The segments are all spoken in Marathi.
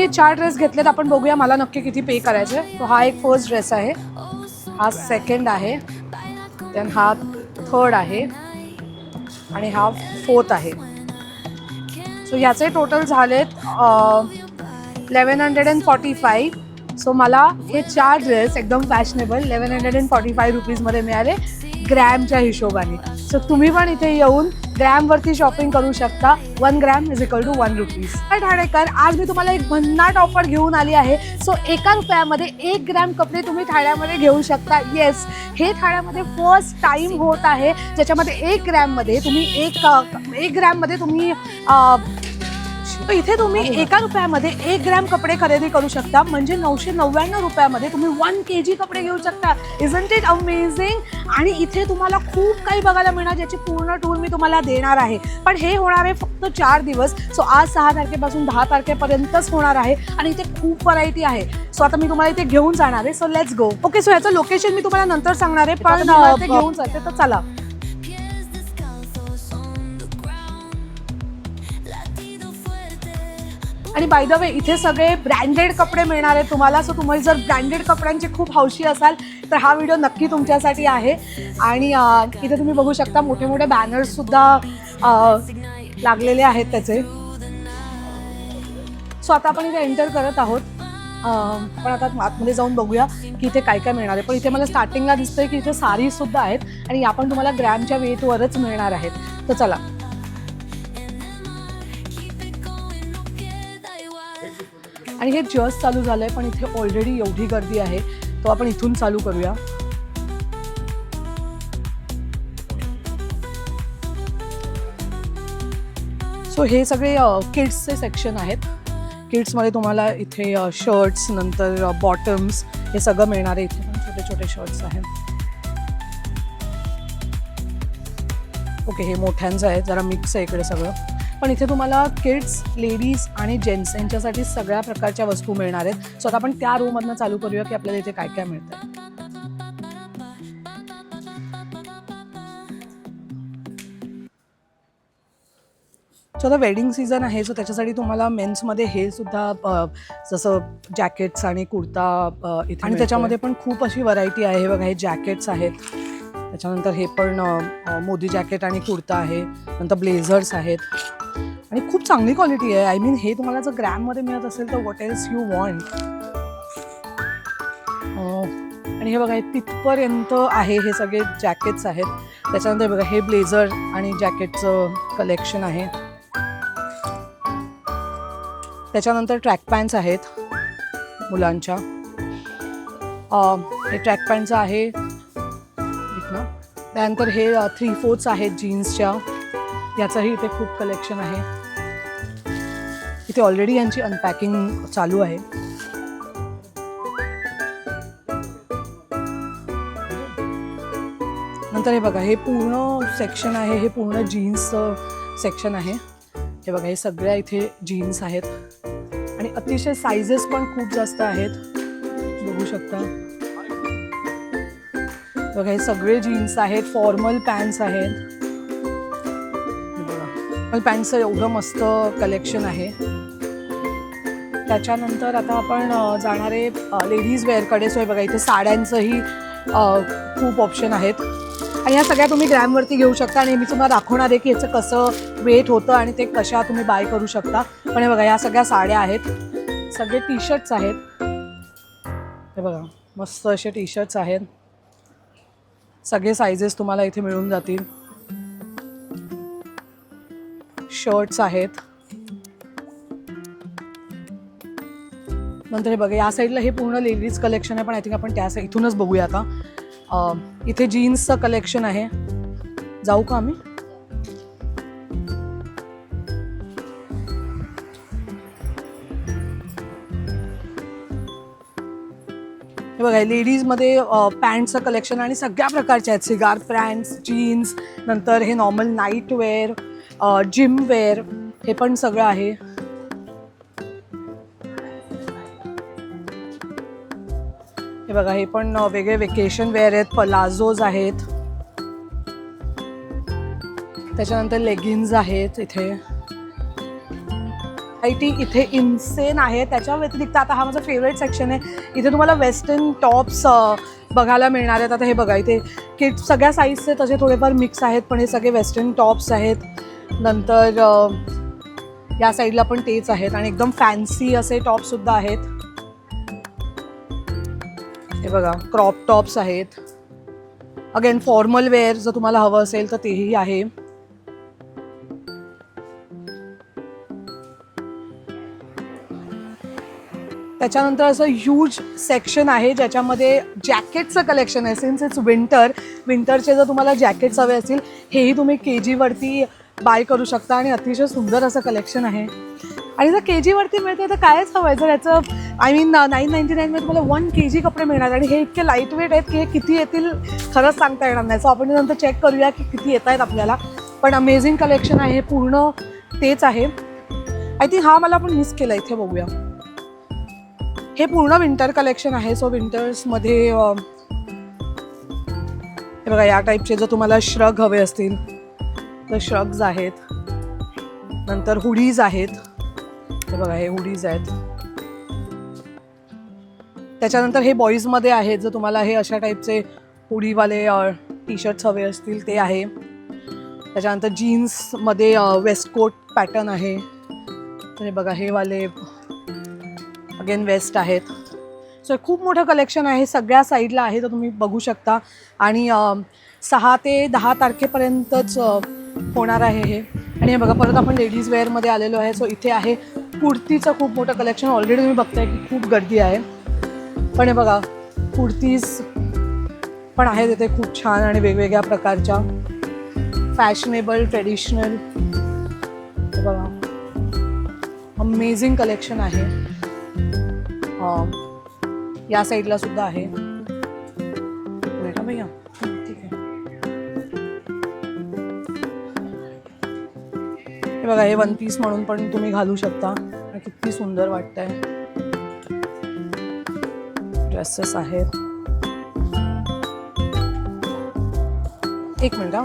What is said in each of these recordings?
हे 4 ड्रेस घेतलेत. आपण बघूया मला नक्की किती पे करायचे. तो हा एक फर्स्ट ड्रेस आहे, हा सेकंड आहे, देन हा थर्ड आहे आणि हा फोर्थ आहे. सो याचे टोटल झालेत 1145. सो मला हे 4 ड्रेस एकदम फॅशनेबल 1145 रुपीजमध्ये मिळाले ग्रॅमच्या हिशोबाने. सो तुम्ही पण इथे येऊन ग्रॅमवरती शॉपिंग करू शकता. 1 gram is equal to 1 rupees. ठाणेकर, आज मी तुम्हाला एक भन्नाट ऑफर घेऊन आली आहे. सो 1 रुपयामध्ये 1 ग्रॅम कपडे तुम्ही ठाण्यामध्ये घेऊ शकता. येस, हे ठाण्यामध्ये फर्स्ट टाइम होत आहे ज्याच्यामध्ये 1 ग्रॅममध्ये तुम्ही 1 ग्रॅममध्ये तुम्ही इथे तुम्ही 1 रुपयामध्ये 1 ग्रॅम कपडे खरेदी करू शकता. म्हणजे 999 रुपयामध्ये तुम्ही 1 kg कपडे घेऊ शकता. Isn't it amazing. आणि इथे तुम्हाला खूप काही बघायला मिळणार, ज्याची पूर्ण टूर मी तुम्हाला देणार आहे. पण हे होणार आहे फक्त 4 दिवस. सो आज 6 तारखेपासून 10 तारखेपर्यंतच होणार आहे आणि इथे खूप व्हरायटी आहे. सो आता मी तुम्हाला इथे घेऊन जाणार आहे. So let's go. Okay, so ह्याचं लोकेशन मी तुम्हाला नंतर सांगणार आहे, पण ते घेऊन जाते. तर चला. आणि बाय द वे इथे सगळे ब्रँडेड कपडे मिळणार आहेत तुम्हाला. सो तुम्हाला जर ब्रँडेड कपड्यांची खूप हौशी असाल तर हा व्हिडिओ नक्की तुमच्यासाठी आहे. आणि इथे तुम्ही बघू शकता मोठे मोठे बॅनर्स सुद्धा लागलेले आहेत त्याचे. सो आता आपण इथे एंटर करत आहोत. पण आता आतमध्ये जाऊन बघूया की इथे काय काय मिळणार आहे. पण इथे मला स्टार्टिंगला दिसतंय की इथे साडीज सुद्धा आहेत आणि या पण तुम्हाला ग्रॅमच्या वेटवरच मिळणार आहेत. तर चला. आणि हे जस्ट चालू झालं आहे, पण इथे ऑलरेडी एवढी गर्दी आहे. तो आपण इथून चालू करूया. सो हे सगळे किड्सचे सेक्शन आहेत. किड्समध्ये तुम्हाला इथे शर्ट्स, नंतर बॉटम्स, हे सगळं मिळणार आहे. इथे पण छोटे छोटे शर्ट्स आहेत. ओके, हे मोठ्यांचं आहे, जरा मिक्स आहे इकडे सगळं. पण इथे तुम्हाला किड्स, लेडीज आणि जेंट्स यांच्यासाठी सगळ्या प्रकारच्या वस्तू मिळणार आहेत. सो आता आपण त्या रूममधनं चालू करूया की आपल्याला इथे काय काय मिळतं. सो आता वेडिंग सीझन आहे. सो त्याच्यासाठी तुम्हाला मेन्समध्ये हे सुद्धा जसं जॅकेट्स आणि कुर्ता इथे. आणि त्याच्यामध्ये पण खूप अशी व्हरायटी आहे. हे बघा, हे जॅकेट्स आहेत. त्याच्यानंतर हे पण मोदी जॅकेट आणि कुर्ता आहे. नंतर ब्लेझर्स आहेत आणि खूप चांगली क्वालिटी आहे. आय मीन, हे तुम्हाला जर ग्रॅममध्ये मिळत असेल तर व्हॉट एल्स यू वॉन्ट. आणि हे बघा, हे तिथपर्यंत आहे. हे सगळे जॅकेट्स आहेत. त्याच्यानंतर बघा, हे ब्लेझर आणि जॅकेटचं कलेक्शन आहे. त्याच्यानंतर ट्रॅक पॅन्ट्स आहेत मुलांच्या. हे ट्रॅक पॅन्टचं आहे. त्यानंतर हे 3/4 आहेत जीन्सच्या. याचंही इथे खूप कलेक्शन आहे. इथे ऑलरेडी यांची अनपॅकिंग चालू आहे. नंतर हे बघा, हे पूर्ण सेक्शन आहे. हे पूर्ण जीन्सचं सेक्शन आहे. हे बघा, हे सगळ्या इथे जीन्स आहेत आणि अतिशय सायझेस पण खूप जास्त आहेत. बघू शकता. बघा, हे सगळे जीन्स आहेत. फॉर्मल पॅन्ट्स आहेत. फॉर्मल पॅन्टचं एवढं मस्त कलेक्शन आहे. त्याच्यानंतर आता आपण जाणार आहे लेडीज वेअरकडे. सो हे बघा, इथे साड्यांचंही खूप ऑप्शन आहेत आणि ह्या सगळ्या तुम्ही ग्रॅमवरती घेऊ शकता. आणि मी तुम्हाला दाखवणार आहे की याचं कसं वेट होतं आणि ते कशा तुम्ही बाय करू शकता. पण हे बघा, ह्या सगळ्या साड्या आहेत. सगळे टी शर्ट्स आहेत. हे बघा, मस्त असे टी शर्ट्स आहेत. सगळे सायझेस तुम्हाला इथे मिळून जातील. शर्ट्स आहेत. नंतर हे बघा, या साईडला हे पूर्ण लेडीज कलेक्शन आहे. पण आय थिंक आपण त्या इथूनच बघूया आता. इथे जीन्सचं कलेक्शन आहे. जाऊ का आम्ही? हे बघा, लेडीजमध्ये पॅन्टचं कलेक्शन आणि सगळ्या प्रकारचे आहेत. सिगार पॅन्ट्स, जीन्स, नंतर हे normal nightwear, gym wear, हे पण सगळं आहे. हे बघा, हे पण वेगळे वेकेशन वेअर आहेत. पलाझोज आहेत. त्याच्यानंतर लेगिन्स आहेत इथे. व्हरायटी इथे इन्सेन आहे. त्याच्या व्यतिरिक्त आता हा माझा फेवरेट सेक्शन आहे. इथे तुम्हाला वेस्टर्न टॉप्स बघायला मिळणार आहेत. आता हे बघा, इथे किड्स सगळ्या साईजचे तसे थोडेफार मिक्स आहेत, पण हे सगळे वेस्टर्न टॉप्स आहेत. नंतर या साईडला पण तेच आहेत आणि एकदम फॅन्सी असे टॉपसुद्धा आहेत. हे बघा, क्रॉप टॉप्स आहेत. अगेन फॉर्मल वेअर जर तुम्हाला हवं असेल तर तेही आहे. त्याच्यानंतर असं ह्यूज सेक्शन आहे ज्याच्यामध्ये जॅकेटचं कलेक्शन आहे. सिन्स इट्स विंटरचे जर तुम्हाला जॅकेट्स हवे असतील, हेही तुम्ही KG वरती बाय करू शकता आणि अतिशय सुंदर असं कलेक्शन आहे. आणि जर KG वरती मिळते तर कायच हवं आहे. जर याचं $999 मध्ये तुम्हाला 1 kg कपडे मिळणार आणि हे इतके लाईट वेट आहेत की हे किती येतील खरंच सांगता येणार नाही. सो आपण नंतर चेक करूया की किती येत आहेत आपल्याला. पण अमेझिंग कलेक्शन आहे, पूर्ण तेच आहे. आय थिंक हा मला पण मिस केला. इथे बघूया, हे पूर्ण विंटर कलेक्शन आहे. सो विंटर्समध्ये हे बघा, या टाईपचे जर तुम्हाला श्रग हवे असतील तर श्रग्स आहेत. नंतर हुडीज आहेत. हे बघा, हे हुडीज आहेत. त्याच्यानंतर हे बॉईजमध्ये आहेत. जर तुम्हाला हे अशा टाईपचे हुडीवाले टी-शर्ट्स हवे असतील ते आहे. त्याच्यानंतर जीन्समध्ये वेस्टकोट पॅटर्न आहे. तर हे बघा, हे वाले अगेन वेस्ट आहेत. सो खूप मोठं कलेक्शन आहे, सगळ्या साईडला आहे, तर तुम्ही बघू शकता. आणि 6 ते 10 तारखेपर्यंतच होणार आहे हे. आणि हे बघा, परत आपण लेडीज वेअरमध्ये आलेलो आहे. सो इथे आहे कुर्तीचं खूप मोठं कलेक्शन. ऑलरेडी तुम्ही बघताय की खूप गर्दी आहे, पण हे बघा कुर्तीज पण आहेत इथे खूप छान आणि वेगवेगळ्या प्रकारच्या, फॅशनेबल, ट्रेडिशनल. हे बघा, अमेझिंग कलेक्शन आहे. या साईडला सुद्धा आहे. भैया ठीक आहे. हे बघा, हे 1 पीस म्हणून पण तुम्ही घालू शकता. किती सुंदर वाटतंय. ड्रेसेस आहेत. एक मिनिट हा.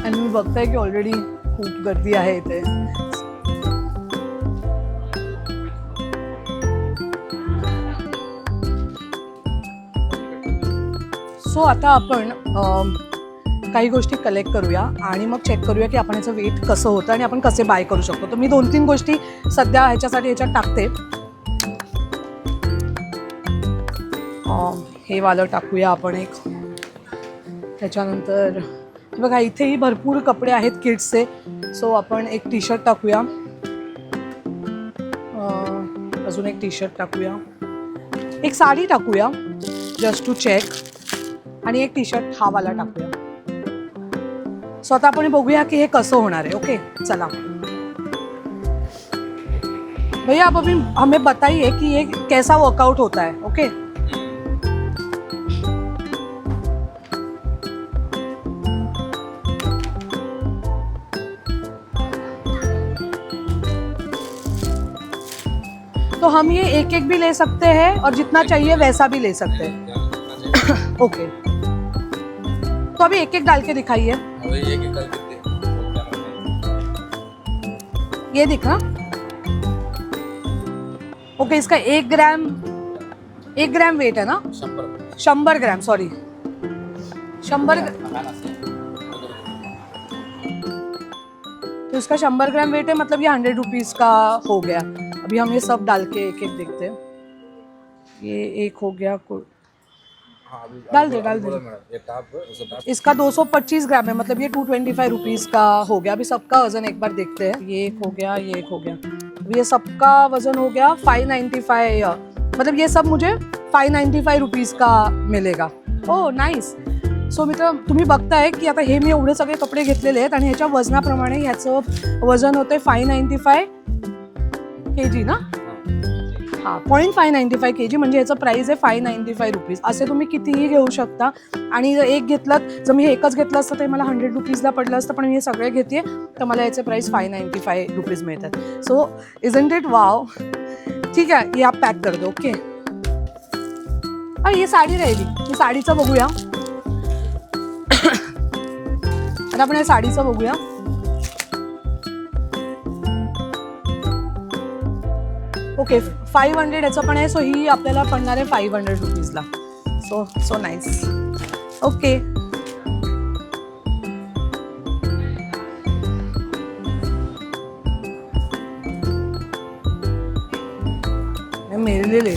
आणि मी बघताय की ऑलरेडी खूप गर्दी आहे इथे. सो आता आपण काही गोष्टी कलेक्ट करूया आणि मग चेक करूया की आपण याचं वेट कसं होतं आणि आपण कसे बाय करू शकतो. तर मी 2-3 गोष्टी सध्या ह्याच्यात टाकते. हे वालं टाकूया आपण एक. त्याच्यानंतर बघा, इथेही भरपूर कपडे आहेत किड्सचे. सो आपण एक टी-शर्ट टाकूया. अजून एक टी-शर्ट टाकूया. एक साडी टाकूया जस्ट टू चेक. आणि एक टी-शर्ट हा वाला टाकूया. सो आता आपण बघूया की हे कसं होणार आहे. ओके, चला भैया, आप अभी हमें बताइए कि ये कैसा वर्कआउट होता है. ओके, तो हम ये एक भी ले सकते हैं और जितना चाहिए वैसा भी ले सकते हैं. ओके, तो अभी एक डाल के दिखाइए. ये दिखा. ओके, इसका 1 ग्राम वेट है ना. 100 ग्राम, सॉरी 100. तो इसका 100 ग्राम वेट है, मतलब ये 100 रुपीज़ का हो गया. अभी हम ये सब डाल के एक देखते हैं. ये एक हो गया. डाल दे. इसका 225 ग्राम है, मतलब ये 225 रुपीज़ का हो गया. अभी सबका वजन एक बार देखते हैं. ये एक हो गया, ये एक हो गया. अभी ये सबका वजन हो गया 595. मतलब ये सब मुझे 595 रुपीज़ का मिलेगा. ओह नाईस. सो मित्र, तुम्ही बघताय की आता हे मी एवढे सगळे कपडे घेतलेले आहेत आणि ह्याच्या वजनाप्रमाणे ह्याचं वजन होते 595 kg ना. हां, 0.595 kg म्हणजे याचं प्राईस आहे 595 रुपीज. असे तुम्ही कितीही घेऊ शकता. आणि जर एक घेतलात, जर मी एकच घेतलं असतं तर मला 100 रुपीजला पडलं असतं, पण मी हे सगळे घेते तर मला याचे प्राईस 595 रुपीज मिळतात. So isn't it wow. ठीक आहे, हे आप पॅक कर दो. ओके, ही साडी राहिली. ही साडीचं बघूया. आता आपण या साडीचं बघूया. ओके 500 याचं पण आहे. सो ही आपल्याला पडणार आहे 500 रुपीजला. So nice. ओके मेरलेले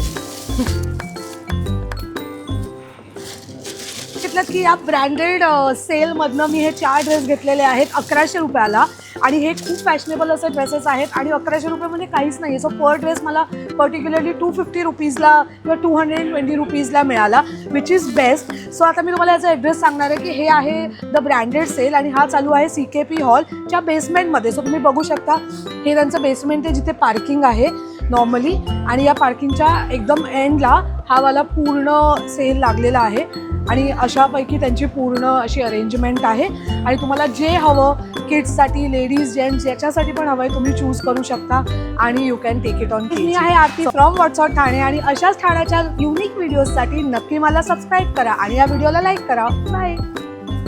की या ब्रँडेड सेलमधनं मी हे 4 ड्रेस घेतलेले आहेत 1100 रुपयाला. आणि हे खूप फॅशनेबल असे ड्रेसेस आहेत आणि 1100 रुपयामध्ये काहीच नाही आहे. सो पर ड्रेस मला पर्टिक्युलरली 250 रुपीजला किंवा 220 रुपीजला मिळाला, विच इज बेस्ट. सो आता मी तुम्हाला याचा ॲड्रेस सांगणार आहे की हे आहे द ब्रँडेड सेल आणि हा चालू आहे CKP हॉलच्या बेसमेंटमध्ये. सो तुम्ही बघू शकता हे त्यांचं बेसमेंट आहे जिथे पार्किंग आहे नॉर्मली. आणि या पार्किंगच्या एकदम एंडला हा वाला पूर्ण सेल लागलेला आहे आणि अशापैकी त्यांची पूर्ण अशी अरेंजमेंट आहे. आणि तुम्हाला जे हवं किड्ससाठी, लेडीज, जेंट्स याच्यासाठी पण हवं आहे तुम्ही चूज करू शकता आणि you can take it on. मी आहे आरती फ्रॉम व्हॉट्सअप ठाणे आणि अशाच ठाण्याच्या युनिक व्हिडिओजसाठी नक्की मला सबस्क्राईब करा आणि या व्हिडिओला लाईक करा. बाय.